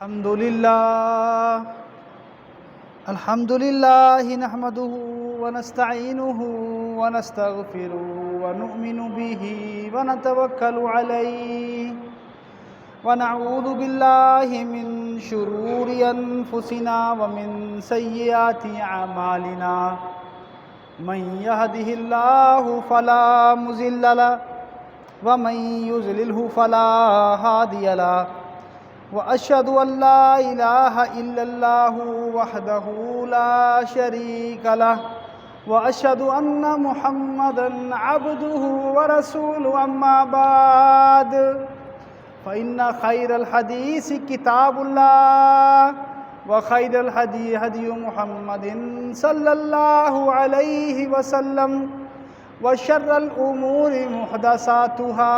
अल्हम्दुलिल्लाह नहमदुहु व नस्तईनुहु व नस्तगफिरुहु व नुमिनु बिही व नतवक्कलु अलैहि व नऊज़ु बिल्लाहि मिन शुरूरि अनफुसिना व मिन सय्यिआति अमालिना मन यहदिहिल्लाहु फला मुज़िल्ल लहु व मन युज़लिल्हु फला हादिय लहु व अशहदु अल्ला इलाहा इल्लल्लाहु वहदहु ला शरीका लहु व अशहदु अन्ना मुहम्मदन अब्दुहु व रसूलुहु अम्मा बाद फ़इन्ना खैरल हदीस किताबुल्लाह व खैरल हदी हदी मुहम्मदिन सल्लल्लाहु अलैहि वसल्लम व शर्रल उमूरि मुहदसातुहा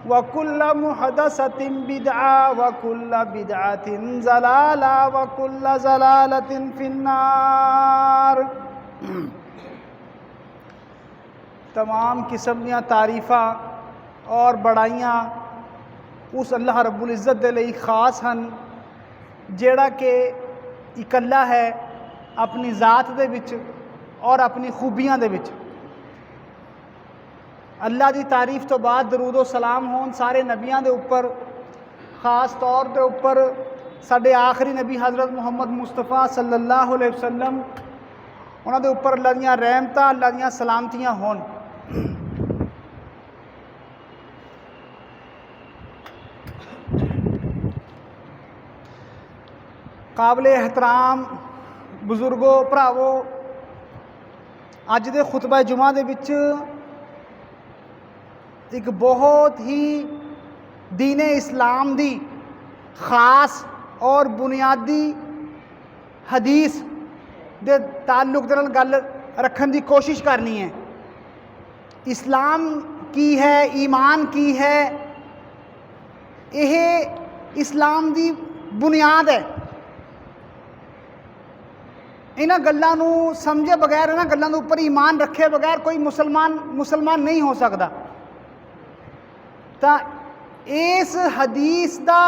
व कुल्ल मुहदसतिन बिदअ व कुल्ल बिदअतिन ज़लाला व कुल्ल ज़लालतिन फिन्नार। तमाम किस्म दी तारीफ़ा और बड़ाइयाँ उस अल्लाह रब्बुल इज़्ज़त दे लई खास हन जेड़ा कि इकल्ला है अपनी ज़ात दे विच और अपनी खूबियां दे विच। अल्लाह की तारीफ़ तो बाद दरूद व सलाम होन सारे नबियां दे उपर, ख़ास तौर के उपर साडे आखिरी नबी हज़रत मुहम्मद मुस्तफ़ा सल्लल्लाहु अलैहि वसल्लम उन्हां दे उपर अल्लाह दियां रहमतां अल्लाह दियां सलामतियां होन। काबिल एहतराम बुजुर्गो भरावो, अज दे खुतबा जुमा दे विच एक बहुत ही दीने इस्लाम दी ख़ास और बुनियादी हदीस दे ताल्लुक दे नाल गल रखन दी कोशिश करनी है। इस्लाम की है, ईमान की है, यह इस्लाम दी बुनियाद है। इन्हां गल्लां नूं समझे बगैर, इन्हां गल्लां दे उपर ईमान रखे बगैर कोई मुसलमान नहीं हो सकता। तो इस हदीस का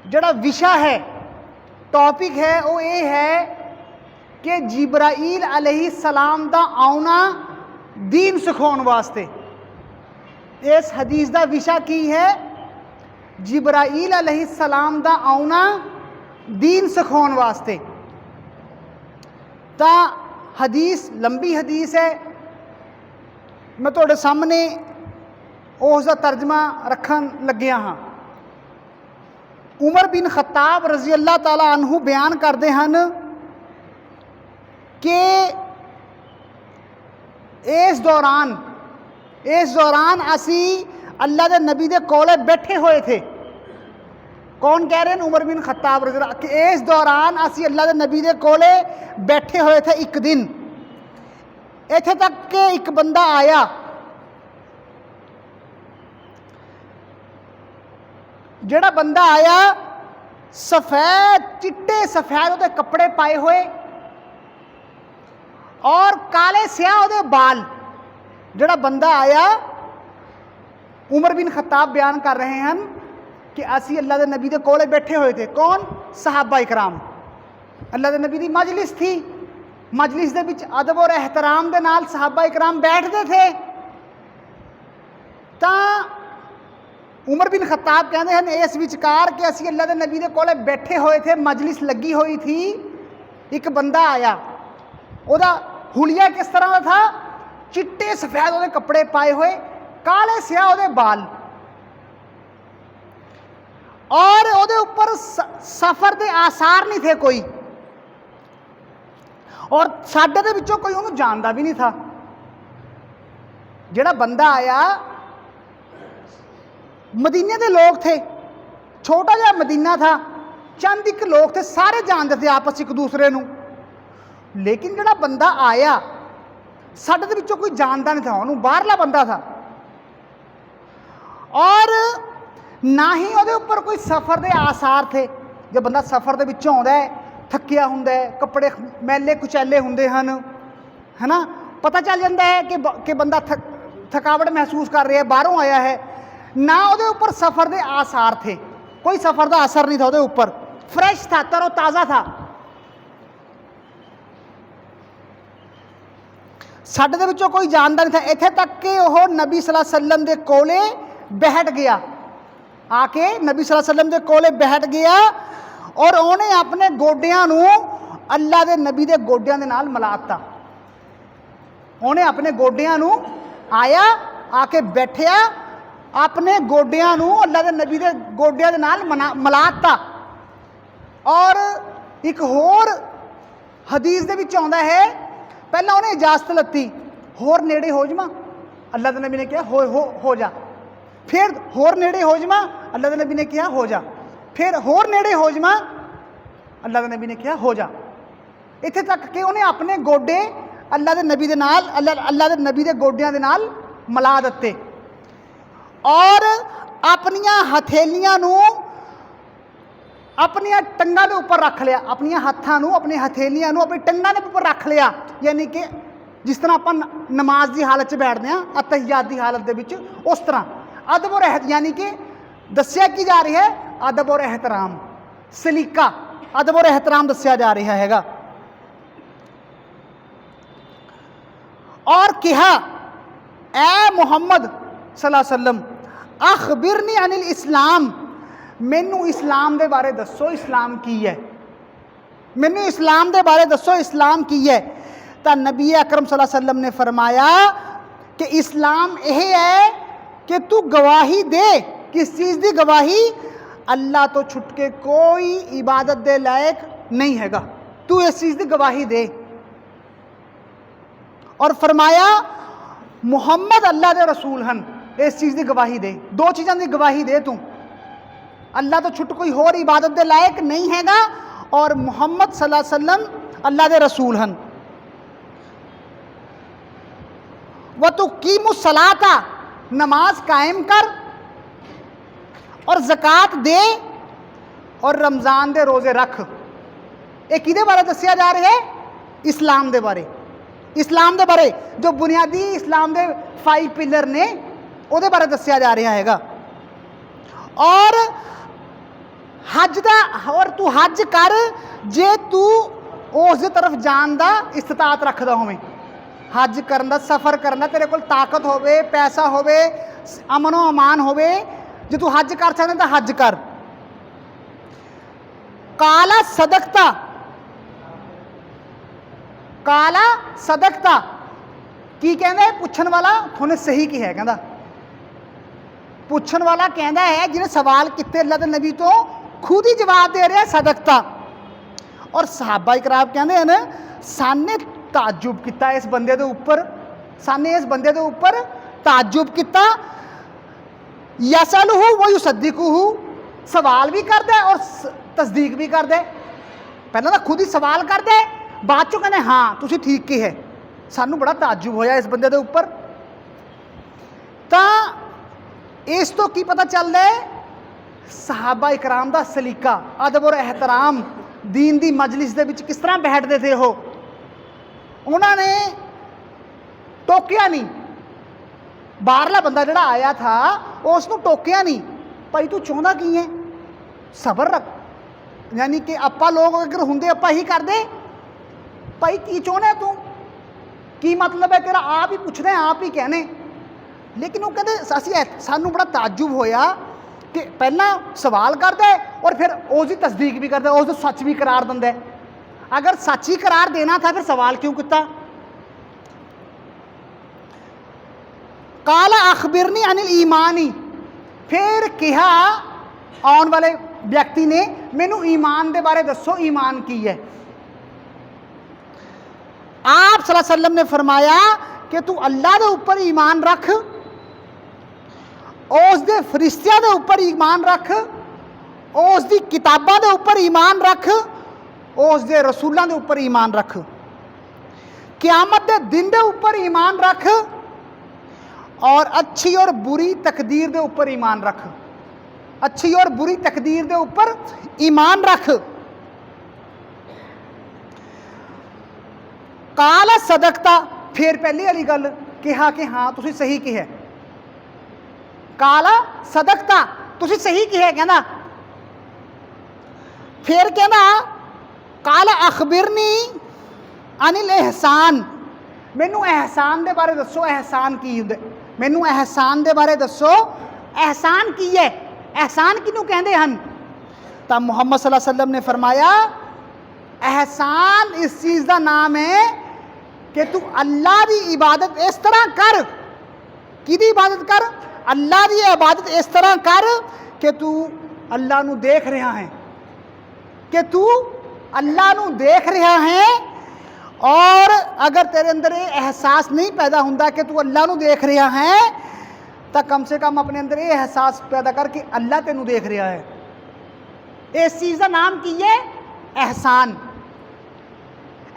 जड़ा विषय है, टॉपिक है, वो ये है कि जिब्राईल अलैहिस्सलाम दा आउना दीन सिखाने वास्ते। इस हदीस का विषय की है? जिब्राईल अलैहिस्सलाम दा आउना दीन सिखाने वास्ते। तो हदीस लंबी हदीस है, मैं तुहाडे सामने उसका तर्जमा रखन लग्या हाँ। उमर बिन खत्ताब रज़ी अल्लाह ताला अन्हु बयान करते हैं कि इस दौरान असी अल्लाह के नबी के कोले बैठे हुए थे। कौन कह रहे हैं? उमर बिन खत्ताब रज़ी अल्लाह कि इस दौरान असी अल्लाह के नबी के कोले बैठे हुए थे एक दिन, इत्थे तक कि एक बंदा आया, जेड़ा बंदा आया सफेद चिट्टे सफेद उहदे कपड़े पाए हुए और काले स्याह उहदे बाल। जेड़ा बंदा आया, उमर बिन खत्ताब बयान कर रहे हैं कि असी अल्लाह के नबी के कोले बैठे हुए थे। कौन? सहाबा इकराम। अल्लाह के नबी की मजलिस थी, मजलिस दे विच अदब और एहतराम दे नाल सहाबा इकराम बैठते थे। तां उमर बिन खत्ताब कहते हैं इस विचकार कि असी अल्लाह के नबी के कोले बैठे हुए थे, मजलिस लगी हुई थी, एक बंदा आया। उहदा हुलिया किस तरह का था? चिट्टे सफेद उहदे कपड़े पाए हुए, काले स्याह उहदे बाल, और उहदे उपर सफर के आसार नहीं थे कोई, और साडे दे विचों कोई उहनूं जानदा भी नहीं था। जिहड़ा बंदा आया मदीने के लोग थे, छोटा जहा मदीना था, चंद एक लोग थे, सारे जानते थे आपस एक दूसरे नूं। लेकिन जिहड़ा बंदा आया साडे दे विचों कोई जानता नहीं था, उन्होंने बाहरला बंदा था, और ना ही उहदे उपर कोई सफ़र के आसार थे। जब बंदा सफ़र दे विचों आउंदा है, थकिया हुंदा है, कपड़े मैले कुचैले हुंदे हन, है ना, पता चल जाता है कि बंदा थकावट महसूस कर रहा है, बाहरों आया है। ना उहदे उपर सफ़र के आसार थे। कोई सफ़र का असर नहीं था ਉਹਦੇ ਉੱਪਰ, फ्रैश था, तरो ताज़ा था। ਸਾਡੇ ਦੇ ਵਿੱਚੋਂ कोई जानदा नहीं था, इत्थे तक कि वह नबी सल्लल्लाहु अलैहि वसल्लम के कोले बैठ गया, आके नबी सल्लल्लाहु अलैहि वसल्लम के कोले बैठ गया और उन्हें अपने गोडियां नूं अल्लाह के नबी के गोडियां दे नाल मिलाता। उन्हें अपने गोडियां नूं आया, आके बैठिया, अपने गोडियां नूं अल्लाह के नबी के गोडियां दे नाल मिलाता। और एक होर हदीस दे विच आउंदा है, पहला उन्हें इजाजत लत्ती, होर नेड़े हो जावां, अल्लाह के नबी ने कहा हो जा, फिर होर नेड़े हो जावां, अल्लाह के नबी ने कहा हो जा, फिर होर नेड़े हो जावां, अल्लाह के नबी ने कहा हो जा। इत्थे तक कि उन्हें अपने गोडे अल्लाह के नबी दे नाल अल्लाह के नबी के गोडियां दे नाल मिला दिते और अपनियां हथेलियां नूं अपनियां टंगां दे उपर रख लिया, अपनियां हत्थां नूं अपनी हथेलियां नूं अपनी टंगां दे उपर रख लिया। यानी कि जिस तरह आपां नमाज की हालत च बैठते हैं, अतहियात की हालत दे विच, उस तरह अदब और यानी कि दस्सिया की जा रही है अदब और एहतराम, सलीका, अदब और एहतराम दस्सिया जा रहा हैगा। और कहा, ए मुहम्मद सल्लल्लाहु अलैहि वसल्लम, अखबिरनी अनिल इस्लाम, मैनू इस्लाम के बारे दसो, इस्लाम की है, मैनू इस्लाम के बारे दसो, इस्लाम की है। तो नबी अकरम सल्लल्लाहु अलैहि वसल्लम ने फरमाया कि इस्लाम यह है कि तू गवाही दे, किस चीज़ की गवाही? अल्लाह तो छुट के कोई इबादत दे लायक नहीं हैगा, तू इस चीज़ की गवाही दे। और फरमाया मुहम्मद अल्लाह के रसूल हन, इस चीज़ की गवाही दे, दो चीज़ों की गवाही दे तू, अल्लाह तो छुट कोई होर इबादत के लायक नहीं हैगा और मुहम्मद सल्लल्लाहु अलैहि वसल्लम अल्लाह के रसूल हन। व तू कीमु सलाता, नमाज कायम कर और ज़कात दे और रमज़ान के रोज़े रख। ये किहदे बारे दस्सिया जा रहा है? इस्लाम के बारे, इस्लाम के बारे, जो बुनियादी इस्लाम के 5 पिलर ने, उहदे बारे दस्सिया जा रहा हैगा। और हज दा, और तू हज कर जे तू उस तरफ जान दा इस्तात रखदा होवे, हज करन दा, सफ़र करन दा तेरे कोल ताकत होवे, पैसा होवे, अमनो अमान होवे, जे तू हज कर सकदा तो हज कर। काला सदकता, काला सदकता की कहना, पुछन वाला थोने सही की है, कहना पुछन वाला कहना है जिन्हें सवाल किते अल्लाह के नबी तो खुद ही जवाब दे रहा है सदकता। और सहाबा इकराम कहते हैं साने ताजुब किया इस बंदे के उपर, साने इस बंदे के उपर ताजुब किया। यसअलुहु व युसद्दिकुहु, सवाल भी करता है और तस्दीक भी करता है। पहला तो खुद ही सवाल करता है, बाद चो कहते हाँ तुसीं ठीक की है। सानू बड़ा ताजुब होया इस बंदे के उपर। तो इस तो की पता चलता है सहाबा इकराम का सलीका, अदब और एहतराम, दीन की मजलिस के विच किस तरह बैठते थे। वो उन्होंने टोकिया नहीं, बाहरला बंदा जोड़ा आया था उसनों टोकिया नहीं, भाई तू चाहता की है, सबर रख, यानी कि आपां लोग अगर होंदे आपां ही करदे, भाई की चाहना तू, की मतलब है तेरा, आप ही पूछते आप ही कहने। लेकिन वो कहते असी सानू बड़ा ताजुब होया कि पहला सवाल करता है और फिर उसकी तस्दीक भी करता है, उस सच भी करार दिंदा है। अगर सच ही करार देना था फिर सवाल क्यों किया? काला अखबिरनी अनिल ईमानी, फिर कहा आने वाले व्यक्ति ने मैनू ईमान के बारे दसो, ईमान की है। आप सल्लल्लाहु अलैहि वसल्लम ने फरमाया कि तू अल्लाह के उपर ईमान रख, उसके फरिश्तियां के उपर ईमान रख, उसकी किताबों के उपर ईमान रख, उसके रसूलों के उपर ईमान रख, क़यामत के दिन के उपर ईमान रख और अच्छी और बुरी तकदीर के उपर ईमान रख, अच्छी और बुरी तकदीर के उपर ईमान रख। काला सदकता, फिर पहली वाली गल कहा कि हाँ तुसीं सही की है, काला सदकता तुसीं सही की है, कहना फिर कहना काला अखबिरनी अनिल एहसान, मैनू एहसान के बारे दसो, एहसान की हुंदा, मैनू एहसान के बारे दसो, एहसान की है, एहसान किनू कहते हैं। तो मुहम्मद सल्लल्लाहु अलैहि वसल्लम ने फरमाया एहसान इस चीज़ का नाम है कि तू अल्लाह की इबादत इस तरह कर, किहदी इबादत कर, अल्लाह की इबादत इस तरह कर कि तू अल्लाह नू देख रहा है, कि तू अल्लाह नू देख रहा है। और अगर तेरे अंदर ये एहसास नहीं पैदा होंदा कि तू अल्लाह नू देख रहा है, तो कम से कम अपने अंदर ये एहसास पैदा कर कि अल्लाह तेनू देख रहा है। इस चीज़ का नाम की है एहसान।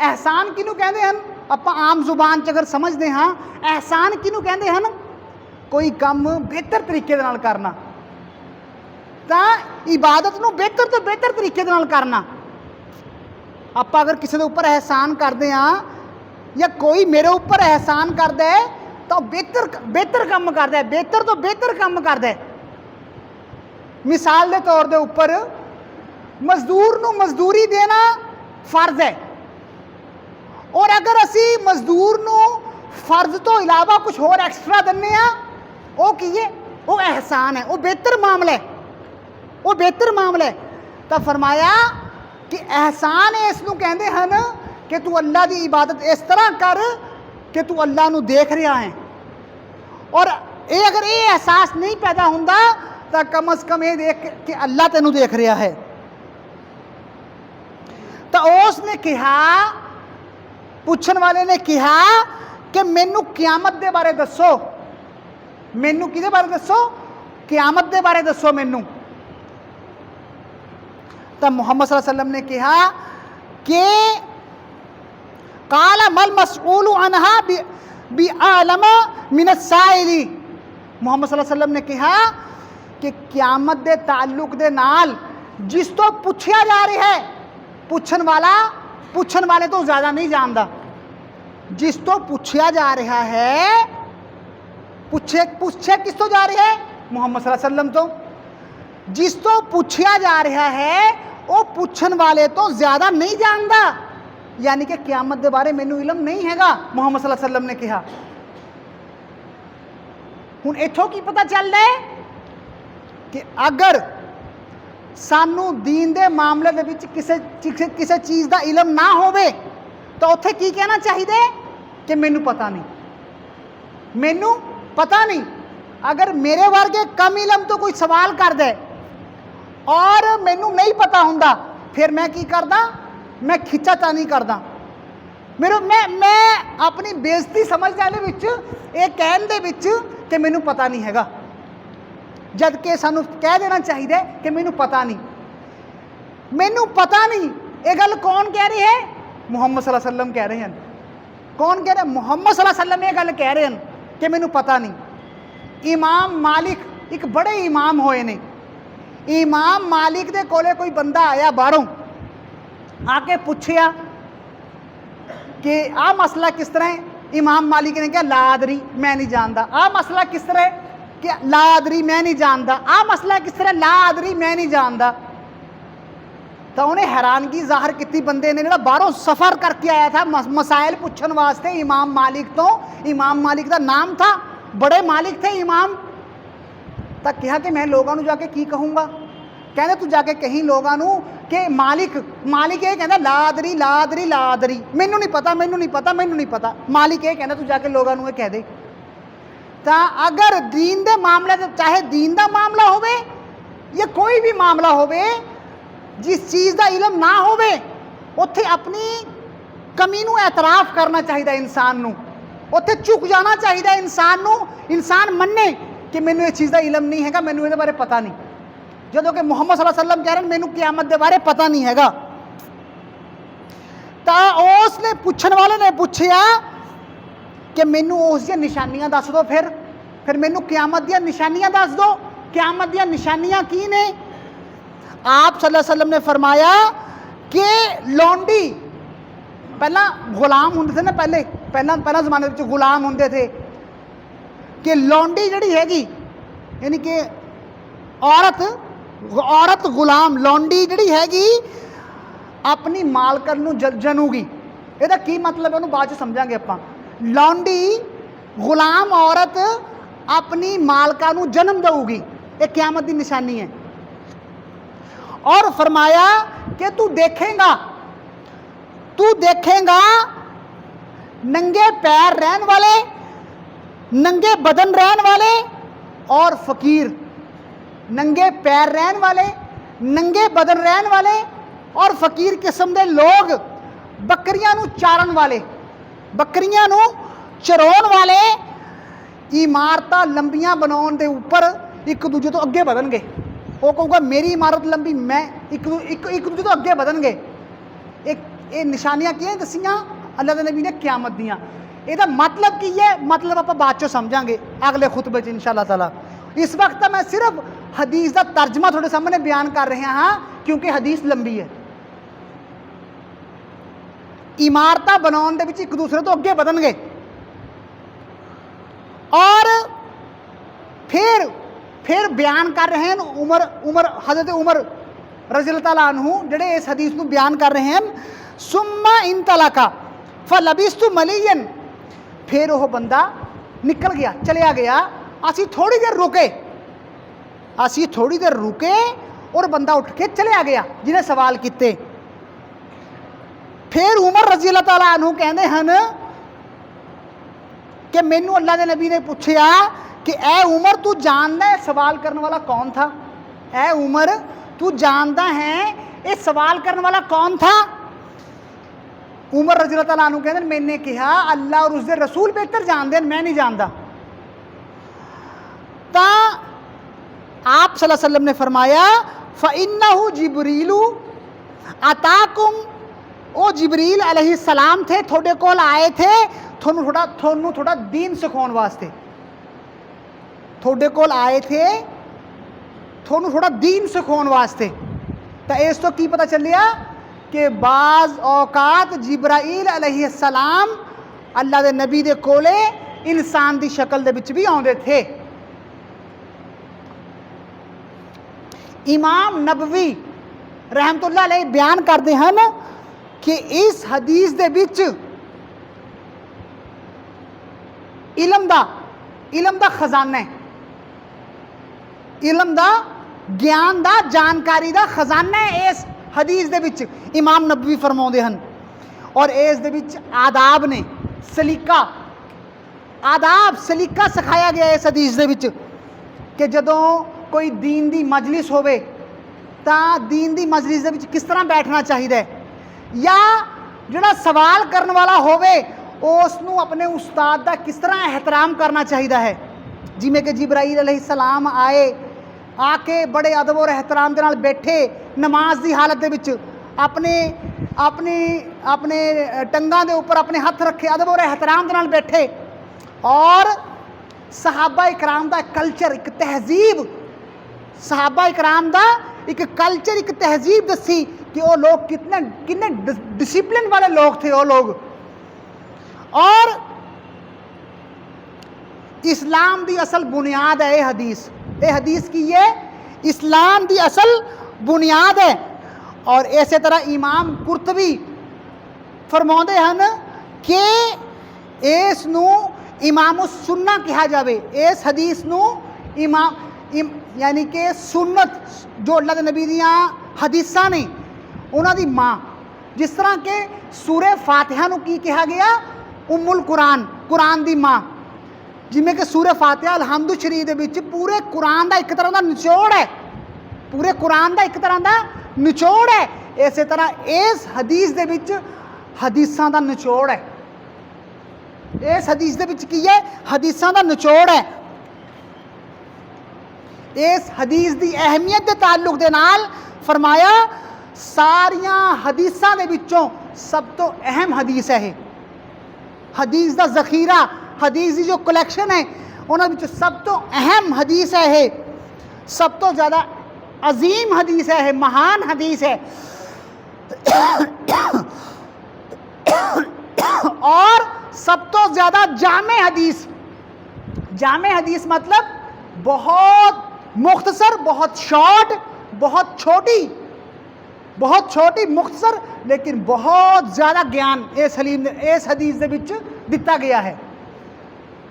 एहसान किनू कहते हैं, ਆਪਾਂ आम जुबान च अगर समझते हाँ, एहसान किनू कहते हैं, कोई काम बेहतर तरीके दे नाल करना, तो इबादत नू बेहतर तो बेहतर तरीके दे नाल करना। आप अगर किसी के उपर एहसान करते हाँ या कोई मेरे उपर एहसान करता है तो बेहतर बेहतर काम करता है, बेहतर तो बेहतर काम करता है। मिसाल के तौर के उपर मजदूर नू मजदूरी देना फर्ज है, और अगर असी मजदूर नू फर्ज तो इलावा कुछ होर एक्सट्रा देने वो की है, वो एहसान है, वो बेहतर मामला है, वो बेहतर मामला है। तो फरमाया कि एहसान इसनू कहते हैं कि तू अल्लाह की इबादत इस तरह कर कि तू अल्लाह नू देख रहा है। और ये अगर ये एहसास नहीं पैदा होंदा तो कम अज कम ये देख कि अल्लाह तेनू देख रहा है। तो उसने कहा, पूछन वाले ने कहा कि मैनू क़यामत के बारे दसो, मैनू किहदे बारे दसो, क़यामत के बारे दसो मैनू। तो मुहम्मद सल्लल्लाहु अलैहि वसल्लम ने कहा कि काला मल मसऊलु अनहा बि आलम मिनस साइली। मुहम्मद सल्लल्लाहु अलैहि वसल्लम ने कहा कि क़यामत के ताल्लुक दे नाल जिस तो पूछा जा रहा है, पूछन वाले तो ज़्यादा नहीं जानता। जिस तो पूछा जा रहा है, पूछे किस तो जा रहा है, मुहम्मद सल्लल्लाहु अलैहि वसल्लम तो। जिस तो पूछा जा रहा है वो पूछन वाले तो ज़्यादा नहीं जानता, यानी कि क़यामत के बारे मैनू इलम नहीं हैगा, मुहम्मद सल्लल्लाहु अलैहि वसल्लम ने कहा। हुण इत्थों की पता चल रहा है कि अगर सानू दीन दे मामले दे विच किसी चीज़ का इलम ना होवे तो उत्थे की कहना चाहिए कि मैनू पता नहीं, मैनू पता नहीं। अगर मेरे वर्गे कम इलम तो कोई सवाल कर दे और मैनू नहीं पता होंदा, फिर मैं की करदा, मैं खिंचातानी करदा, मैं अपनी बेइज्जती समझ जाने विच ये कहन दे विच कि मैनू पता नहीं हैगा, जबकि सानू कह देना चाहिए कि मैनू पता नहीं, मैनू पता नहीं। ये गल कौन कह रही है, मुहम्मद सल्लल्लाहु अलैहि वसल्लम कह रहे हैं। कौन कह रहे हैं, मुहम्मद सल्लल्लाहु अलैहि वसल्लम ये गल कह रहे हैं कि मैनू पता नहीं। इमाम मालिक एक बड़े इमाम होए ने, इमाम मालिक दे कोले कोई बंदा आया बाहरों, आके पूछया कि आ मसला किस तरह है। इमाम मालिक ने कहा लादरी मैं नहीं जानता। आ मसला किस तरह है कि लादरी मैं नहीं जानता। आ मसला किस तरह, लादरी मैं नहीं जानता। तो उन्हें हैरानगी जाहिर की बंदे ने, जो बाहरों सफ़र करके आया था मसाइल पूछने वास्ते इमाम मालिक तो, इमाम मालिक का नाम था, बड़े मालिक थे इमाम। तो कहा कि मैं लोगों को जाके की कहूँगा, कहते तू जाके कहीं लोगों को कि मालिक ये कहता लादरी लादरी लादरी, मैनू नहीं पता, मैनू नहीं पता, मैनू नहीं पता। मालिक ये कहता तू जाके लोगों को कह दे। तो अगर दीन दे मामले, चाहे दीन का मामला होवे या कोई भी मामला होवे, जिस चीज़ का इलम ना होवे उत्थे अपनी कमी नू एतराफ़ करना चाहिए इंसान नू, उत्थे झुक जाना चाहिए इंसान नू। इंसान मन्ने कि मैनू इस चीज़ का इलम नहीं हैगा, मैनू ये बारे पता नहीं। जो कि मुहम्मद सल्लल्लाहु अलैहि वसल्लम कह रहे हैं मैनू क़यामत के बारे पता नहीं हैगा। तो उसने पूछने वाले ने पूछा कि मैनू उस दी निशानियां दस दो, फिर मैनू क़यामत दी निशानियां दस दो। क़यामत दी निशानियां की ने? आप सल्लल्लाहु अलैहि वसल्लम ने फरमाया कि लौंडी, पहला गुलाम होंदे थे ना, पहला जमाने में गुलाम होंदे थे, कि लौंडी जिहड़ी हैगी यानी कि औरत औरत गुलाम लौंडी जिहड़ी हैगी अपनी मालकन नूं जनूगी। ਇਹਦਾ ਕੀ मतलब है ਉਹਨੂੰ ਬਾਅਦ ਚ ਸਮਝਾਂਗੇ ਆਪਾਂ। लौंडी गुलाम औरत अपनी मालका नूं जन्म देगी, ये क़यामत की निशानी है। और फरमाया कि तू देखेगा नंगे पैर रहने वाले, नंगे बदन रहने वाले और फकीर। नंगे पैर रहने वाले, नंगे बदन रहने वाले और फकीर किस्म के लोग, बकरियां नूं चारन वाले, बकरियां नूं चराउण वाले इमारत लंबियां बनाउण दे उपर एक दूजे तो अगे बढ़नगे। वो कहूगा मेरी इमारत लंबी, मैं एक दूजे तो अगे बढ़नगे। ये निशानियां की दसियां अल्लाह के नबी ने क़यामत दियां। ਇਹਦਾ मतलब की है, मतलब आप बाद चो समझांगे अगले खुतबे इंशाअल्लाह ताला। इस वक्त मैं सिर्फ हदीस का तर्जमा थोड़े सामने बयान कर रहा हाँ, क्योंकि हदीस लंबी है। इमारत बनाने के एक दूसरे तो अगे बढ़नगे। और फिर बयान कर रहे हैं उमर हज़रत उमर रज़ियल्लाहु तआला अन्हु जेड़े इस हदीस को बयान कर रहे हैं। सुम्मा इन तलाका फलबिस्तु मलियन, फिर वह बंदा निकल गया, चलिया गया। असी थोड़ी देर रुके और बंदा उठ के चलिया गया जिन्हें सवाल किए। फिर उमर रज़ियल्लाहु तआला अन्हु कहते हैं कि मैनू अल्लाह के नबी ने पूछा कि ए उमर तू जानता है सवाल करने वाला कौन था? ए उमर तू जानता है ये सवाल करने वाला कौन था? उमर रज़ियल्लाहु तआला अन्हु कहते मैंने कहा अल्लाह और उसके रसूल बेहतर जानते हैं, मैं नहीं जानता। तो आप सल्लल्लाहु अलैहि वसल्लम ने फरमाया फ़इन्नहु जिब्रीलु अताकुम, वो जिब्रील अलैहिस्सलाम थे, थोड़े कोल आए थे थोनू थोड़ा दीन सिखाने वास्ते। थोड़े कोल आए थे थोनू थोड़ा दीन सिखाने वास्ते। तो इस तो की पता चलिया कि बाज़ औकात जिब्राइल अलैहिस्सलाम अल्लाह के नबी दे कोले इंसान की शक्ल दे विच भी आउंदे थे। इमाम नबवी रहमतुल्लाह अलैह बयान करते हैं कि इस हदीस दे विच इलम दा खजाना है, इलम दा ज्ञान दा जानकारी दा खजाना है इस हदीस दे विच। इमाम नबवी फरमाउंदे हन। और इस दे विच आदाब ने, सलीका सिखाया गया इस हदीस दे विच कि जदों कोई दीन दी मजलिस होवे तां दीन दी मजलिस दे विच किस तरह बैठना चाहिए, या जिहड़ा सवाल करने वाला होवे उसनूं अपने उस्ताद का किस तरह एहतराम करना चाहिए है। जिमें कि जिब्राइल अलैहिस्सलाम आए, आके बड़े अदब और एहतराम के नाल बैठे, नमाज की हालत दे विच अपने अपने अपने टंगां दे उपर अपने हथ रखे, अदब और एहतराम के नाल बैठे। और सहाबा इकराम का कल्चर, एक तहजीब, सहाबा इकराम का एक कल्चर, एक तहजीब दसी कि वो लोग कितने डिसिप्लिन वाले लोग थे वो लोग। और इस्लाम की असल बुनियाद है ये हदीस की ये इस्लाम की असल बुनियाद है। और इस तरह इमाम कुर्तबी फरमाते हैं कि इस इमाम सुन्ना कहा जाए। इस हदीस यानी कि सुन्नत जो अल्लाह के नबी दियां हदीसां ने उन्हां दी मां, जिस तरह के सूरे फातिहा नूं की कहा गया उम्मुल कुरान, कुरान दी मां। जिमें कि सूरे फातिहा अलहम्दु शरीफ दे विच पूरे कुरान का एक तरह का निचोड़ है, पूरे कुरान का एक तरह का निचोड़ है। इस तरह इस हदीस दे विच हदीसां दा निचोड़ है। इस हदीस दे विच की है? हदीसां दा निचोड़ है। इस हदीस की अहमियत के ताल्लुक दे नाल फरमाया सारियां हदीसां दे विचों सब तो अहम हदीस है। हदीस का जखीरा, हदीस की जो कलैक्शन है उन्होंने सब तो अहम हदीस है, सब तो ज़्यादा अजीम हदीस है, महान हदीस है। और सब तो ज़्यादा जामे हदीस। जामे हदीस मतलब बहुत मुख्तसर, बहुत शॉर्ट, बहुत छोटी मुख्तसर लेकिन बहुत ज़्यादा ज्ञान इस हदीस ਦੇ ਵਿੱਚ ਦਿੱਤਾ ਗਿਆ ਹੈ,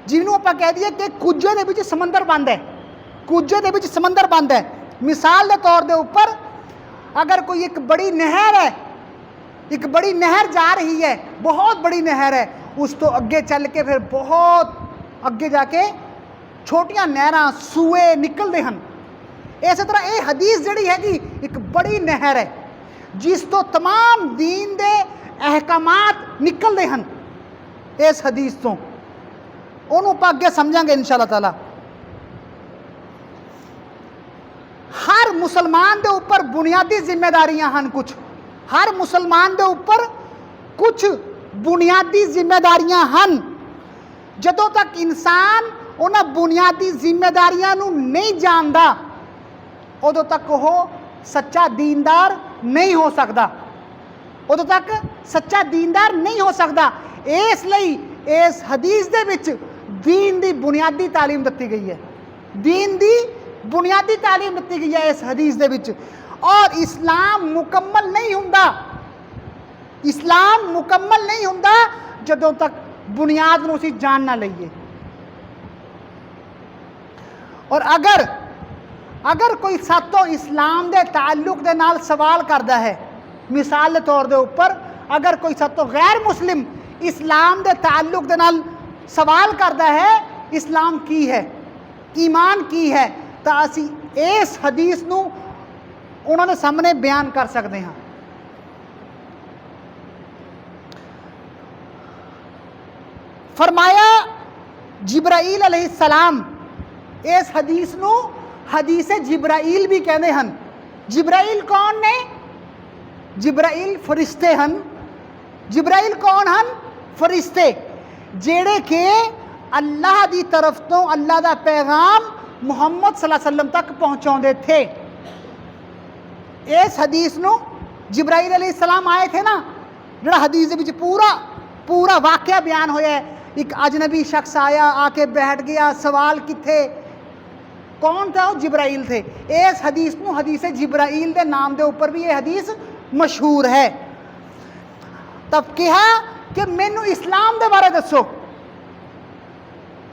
ਜਿਹਨੂੰ ਆਪਾਂ ਕਹਿ ਦਈਏ ਕਿ ਕੁੱਜੇ ਦੇ ਵਿੱਚ ਸਮੁੰਦਰ ਬੰਦ ਹੈ, ਕੁੱਜੇ ਦੇ ਵਿੱਚ ਸਮੁੰਦਰ ਬੰਦ ਹੈ। ਮਿਸਾਲ ਦੇ ਤੌਰ ਦੇ ਉੱਪਰ अगर कोई एक बड़ी नहर है, एक बड़ी नहर जा रही है, बहुत बड़ी नहर है, उस तो अगे चल के फिर बहुत अगे जाके छोटियां नहरां सूए निकलते हैं। इस तरह ये हदीस जिहड़ी हैगी एक बड़ी नहर है जिस तो तमाम दीन दे अहकामात निकलते हैं। इस हदीस तो उन्होंने आपां अगे समझांगे इंशाअल्लाह ताला। हर मुसलमान के उपर बुनियादी जिम्मेदारियां हैं कुछ, हर मुसलमान के उपर कुछ बुनियादी जिम्मेदारियां हैं। जदों तक इंसान उन्हां बुनियादी जिम्मेदारियां नूं नहीं जानता उदों तक वो सच्चा दीनदार नहीं हो सकता, उदों तक सच्चा दीनदार नहीं हो सकता। इसलिए इस हदीस दे विच दीन दी बुनियादी तालीम दी गई है, दीन दी बुनियादी तालीम दी गई है इस हदीस दे विच। और इस्लाम मुकम्मल नहीं हुंदा, इस्लाम मुकम्मल नहीं हुंदा जदों तक बुनियाद नूं असीं जान ना लईए। और अगर कोई सातों इस्लाम दे ताल्लुक दे नाल सवाल करदा है, मिसाल के तौर दे उपर अगर कोई सातों गैर मुस्लिम इस्लाम दे ताल्लुक दे नाल सवाल करदा है इस्लाम की है, ईमान की है, तो असी इस हदीस नूं उन्होंने सामने बयान कर सकते हैं। फरमाया जिब्राईल अलैहिस्सलाम, इस हदीस नूं हदीस जिब्राईल भी कहते हैं। जिब्राईल कौन ने? जिब्राईल फरिश्ते हैं। जिब्राईल कौन हैं? फरिश्ते जेड़े के अल्लाह की तरफ तो अल्लाह का पैगाम मुहम्मद सल्लल्लाहु अलैहि वसल्लम तक पहुँचाते थे। इस हदीस नूं जिब्राईल अलैहिस्सलाम आए थे ना, जो हदीस के पूरा वाक़या बयान होया है। एक अजनबी शख्स आया, आके बैठ गया, सवाल किथे, कौन था? वो जिब्राईल थे। इस हदीस नूं हदीस जिब्राईल के नाम के उपर भी ये हदीस मशहूर है। तब कहा कि मैनू इस्लाम के बारे दसो,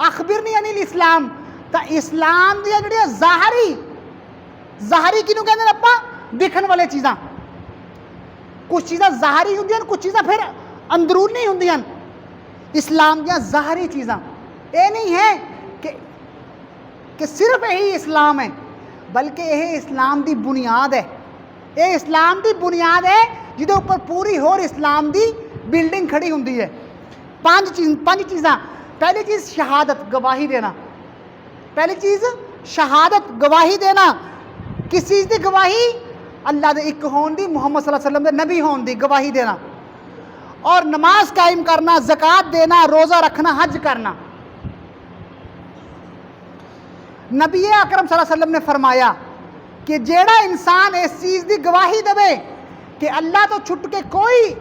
अखबिरनी अनिल इस्लाम। तो इस्लाम दी जिहड़ियां ज़ाहरी किनू कहंदे ने आपां? दिखण वाले चीज़ां। कुछ चीज़ां ज़ाहरी हुंदियां, कुछ चीज़ां फिर अंदरूनी हुंदियां। इस्लाम दी ज़ाहरी चीज़ां ये नहीं है कि सिर्फ यही इस्लाम है, बल्कि यह इस्लाम की बुनियाद है। ये इस्लाम की बुनियाद है जिहदे उपर पूरी होर इस्लाम की बिल्डिंग खड़ी हुंदी है। पांच चीज़ां। पहली चीज़ शहादत, गवाही देना। पहली चीज़ शहादत, गवाही देना। किस चीज़ की गवाही? अल्लाह दे एक होने दी, मुहम्मद सल्लल्लाहु अलैहि वसल्लम दे नबी होने दी गवाही देना। और नमाज कायम करना, ज़कात देना, रोज़ा रखना, हज करना। नबी अकरम सल्लल्लाहु अलैहि वसल्लम ने फरमाया कि जेड़ा इंसान इस चीज़ की गवाही देवे कि अल्लाह तो छुट के कोई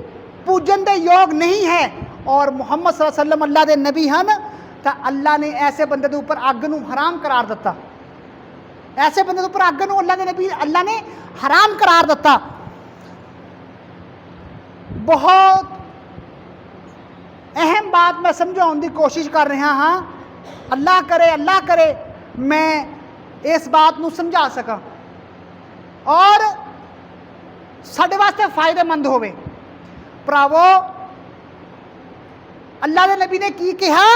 पूजन दे योग नहीं है और मुहम्मद सल्लल्लाहु अलैहि वसल्लम अल्लाह दे नबी हैं, तो अल्लाह ने ऐसे बंदे के उपर अग नूं हराम करार दिता। ऐसे बंदे के उपर अग नूं अल्लाह ने हराम करार दिता। बहुत अहम बात मैं समझाने की कोशिश कर रहा हाँ। अल्लाह करे मैं इस बात नूं समझा सका और साडे वास्ते फायदेमंद होवे। भरावो, अल्लाह के नबी ने की कहा?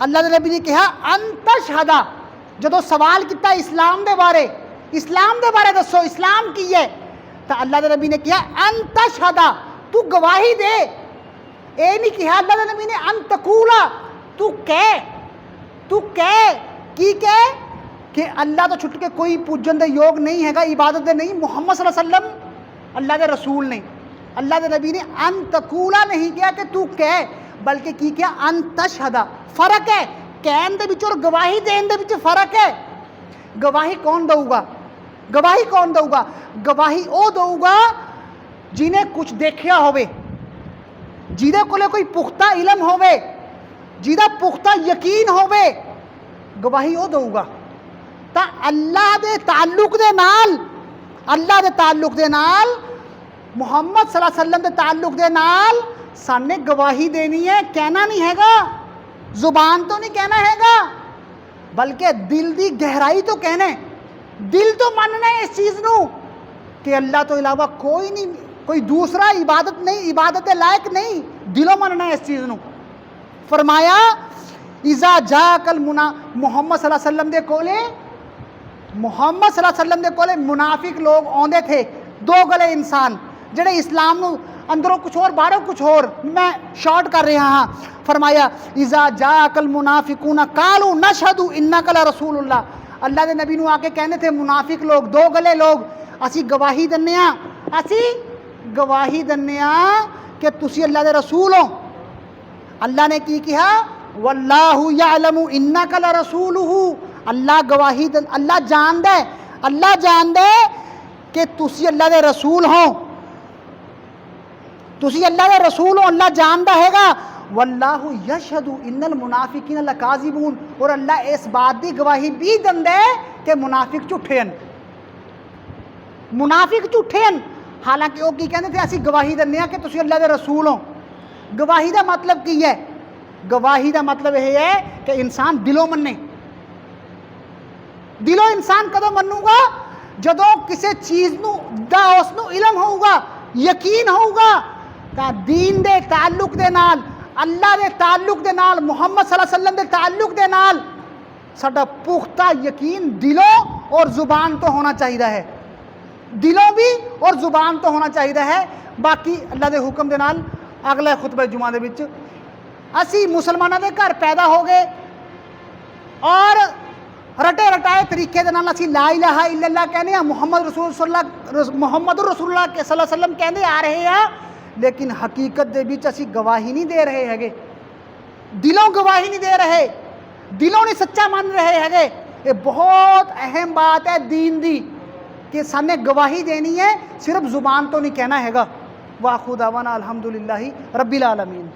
अल्लाह के नबी ने कहा अंतशहदा। जो सवाल किया इस्लाम के बारे दसो, इस्लाम की है, तो अल्लाह के नबी ने कहा अंतशहदा, तू गवाही दे। ये नहीं कहा अल्लाह के नबी ने अंतकूला, तू कह की कह कि अल्लाह तो छुट के कोई पूजन दे योग नहीं है, इबादत दे नहीं। मुहम्मद सल्लल्लाहु अलैहि वसल्लम अल्लाह के रसूल ने, अल्लाह के नबी ने अंतकूला नहीं किया कि तू कह, बल्कि की क्या? अंतशहदा। फर्क है कहन दे विच और गवाही देन दे विच फर्क है। गवाही कौन दऊगा? गवाही वो दऊगा जिन्हें कुछ देखा होवे, जिहदे कोले कोई पुख्ता इलम होवे, जिहदा पुख्ता यकीन होवे, गवाही वो दऊगा। तो अल्लाह दे ताल्लुक दे नाल अल्लाह दे ताल्लुक दे नाल, मुहम्मद सल्लल्लाहु अलैहि वसल्लम दे ताल्लुक दे नाल साने गवाही देनी है। कहना नहीं हैगा, जुबान तो नहीं कहना हैगा, बल्कि दिल दी गहराई तो कहना है, दिल तो मनना है इस चीज़ नू कि अल्लाह तो इलावा कोई नहीं, कोई दूसरा इबादत नहीं, इबादत लायक नहीं, दिलों मनना है इस चीज़ नू। फरमाया इज़ा जाकल मुना, मुहम्मद सल्लल्लाहु अलैहि वसल्लम दे कोले, मुहम्मद सल्लल्लाहु अलैहि वसल्लम दे कोले मुनाफिक लोग आउंदे थे, दो गले इंसान जेड़े इस्लाम नू अंदरों कुछ और बाहरों कुछ और, मैं शॉर्ट कर रहा हाँ। फरमाया इज़ा जाकल मुनाफिकूना कालू नशहदु इन्नका ला रसूलुल्लाह, अल्लाह दे नबी नू आके कहने थे मुनाफिक लोग, दो गले लोग, असी गवाही दन्ने आ, असी गवाही दन्ने आ कि तुसी अल्लाह दे रसूल हो। अल्लाह ने की कहा, वल्लाहु यअलमु इन्नका ला रसूलुहु, अल्लाह गवाही अल्लाह जानदा है, अल्लाह जानदा है कि तुसी अल्लाह दे रसूल हो, तुसी अल्लाह दे रसूल हो, अल्लाह जानदा हैगा। वल्लाहु यशहदु इन्नल मुनाफिकीन लकाज़िबून, और अल्लाह इस बात की गवाही भी दिंदा है कि मुनाफिक झूठे हैं, मुनाफिक झूठे हैं। हालांकि वो की कहते थे असी गवाही दिंदे आ कि तुसी अल्लाह दे रसूल हो। गवाही का मतलब की है? गवाही का मतलब यह है कि इंसान दिलों मन्ने। दिलों इंसान कदों मनूगा? जदों किसी चीज़ दा उसनू इलम होगा, यकीन होगा, तां दीन दे ताल्लुक दे नाल, अल्लाह दे ताल्लुक दे नाल, मुहम्मद सल्लल्लाहु अलैहि वसल्लम दे ताल्लुक दे नाल साडा पुख्ता यकीन दिलों और जुबान तो होना चाहिए है, दिलों भी और जुबान तो होना चाहिए है। बाकी अल्लाह दे हुक्म दे नाल अगले खुतबे जुमा दे विच असी मुसलमानों के घर पैदा हो गए और रटे रटाए तरीके दे नाल असी ला इलाहा इल्लल्लाह कहने, मुहम्मद रसूलुल्लाह सल्लल्लाहु अलैहि वसल्लम कहते आ रहे हैं, लेकिन हकीकत दे विच असी गवाही नहीं दे रहे हैगे, दिलों गवाही नहीं दे रहे, दिलों नहीं सच्चा मान रहे हैगे। ये बहुत अहम बात है दीन दी कि साने गवाही देनी है, सिर्फ जुबान तो नहीं कहना हैगा। वाखुदावाना अल्हम्दुलिल्लाहि रब्बिल आलमीन।